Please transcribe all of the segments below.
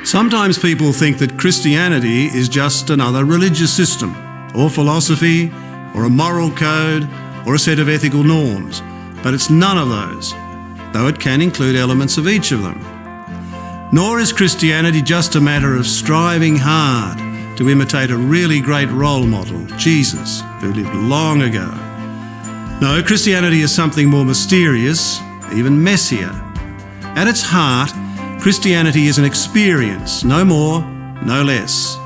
Sometimes people think that Christianity is just another religious system, or philosophy, or a moral code, or a set of ethical norms. But it's none of those, though it can include elements of each of them. Nor is Christianity just a matter of striving hard to imitate a really great role model, Jesus, who lived long ago. No, Christianity is something more mysterious, even messier. At its heart, Christianity is an experience, no more, no less.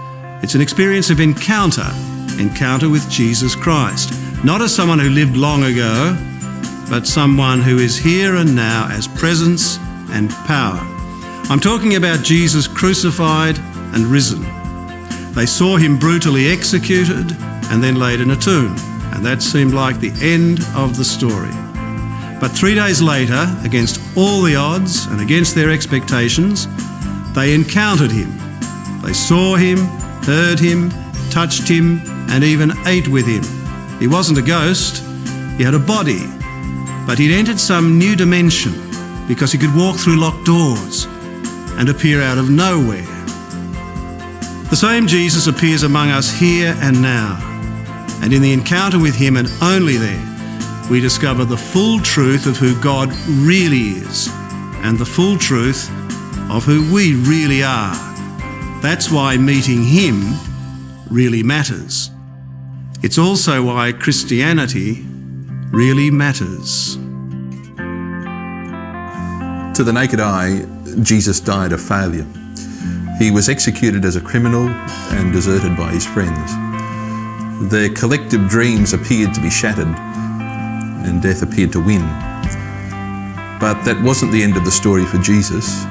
It's an experience of encounter with Jesus Christ, not as someone who lived long ago, but someone who is here and now as presence and power. I'm talking about Jesus crucified and risen. They saw him brutally executed and then laid in a tomb, and that seemed like the end of the story. But 3 days later, against all the odds and against their expectations, they encountered him. They saw him, heard him, touched him, and even ate with him. He wasn't a ghost, he had a body, but he'd entered some new dimension because he could walk through locked doors and appear out of nowhere. The same Jesus appears among us here and now, and in the encounter with him and only there, we discover the full truth of who God really is and the full truth of who we really are. That's why meeting him really matters. It's also why Christianity really matters. To the naked eye, Jesus died a failure. He was executed as a criminal and deserted by his friends. Their collective dreams appeared to be shattered, and death appeared to win. But that wasn't the end of the story for Jesus,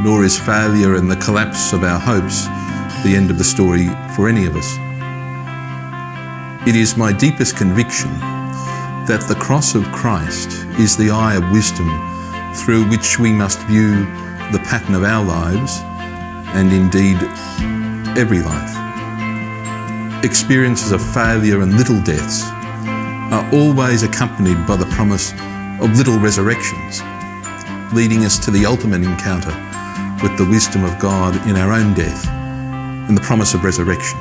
nor is failure and the collapse of our hopes the end of the story for any of us. It is my deepest conviction that the cross of Christ is the eye of wisdom through which we must view the pattern of our lives, and indeed every life. Experiences of failure and little deaths are always accompanied by the promise of little resurrections, leading us to the ultimate encounter with the wisdom of God in our own death and the promise of resurrection.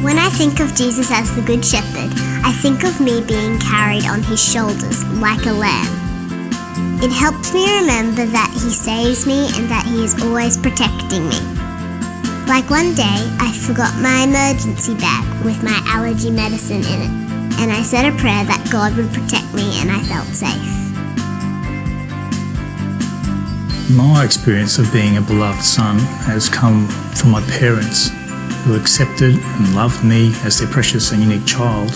When I think of Jesus as the Good Shepherd, I think of me being carried on his shoulders like a lamb. It helps me remember that he saves me and that he is always protecting me. Like one day, I forgot my emergency bag with my allergy medicine in it, and I said a prayer that God would protect me, and I felt safe. My experience of being a beloved son has come from my parents, who accepted and loved me as their precious and unique child,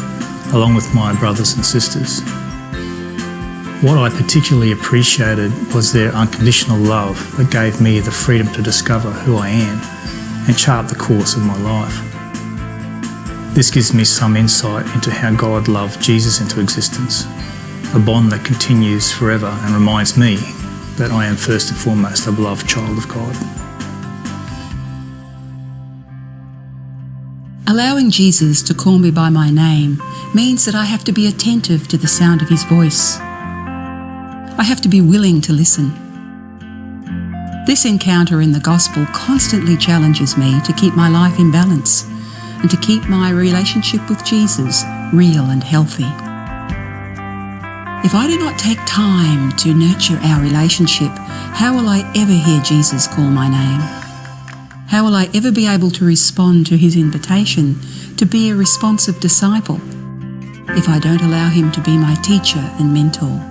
along with my brothers and sisters. What I particularly appreciated was their unconditional love that gave me the freedom to discover who I am and chart the course of my life. This gives me some insight into how God loved Jesus into existence, a bond that continues forever and reminds me that I am first and foremost a beloved child of God. Allowing Jesus to call me by my name means that I have to be attentive to the sound of his voice. I have to be willing to listen. This encounter in the gospel constantly challenges me to keep my life in balance and to keep my relationship with Jesus real and healthy. If I do not take time to nurture our relationship, how will I ever hear Jesus call my name? How will I ever be able to respond to his invitation to be a responsive disciple if I don't allow him to be my teacher and mentor?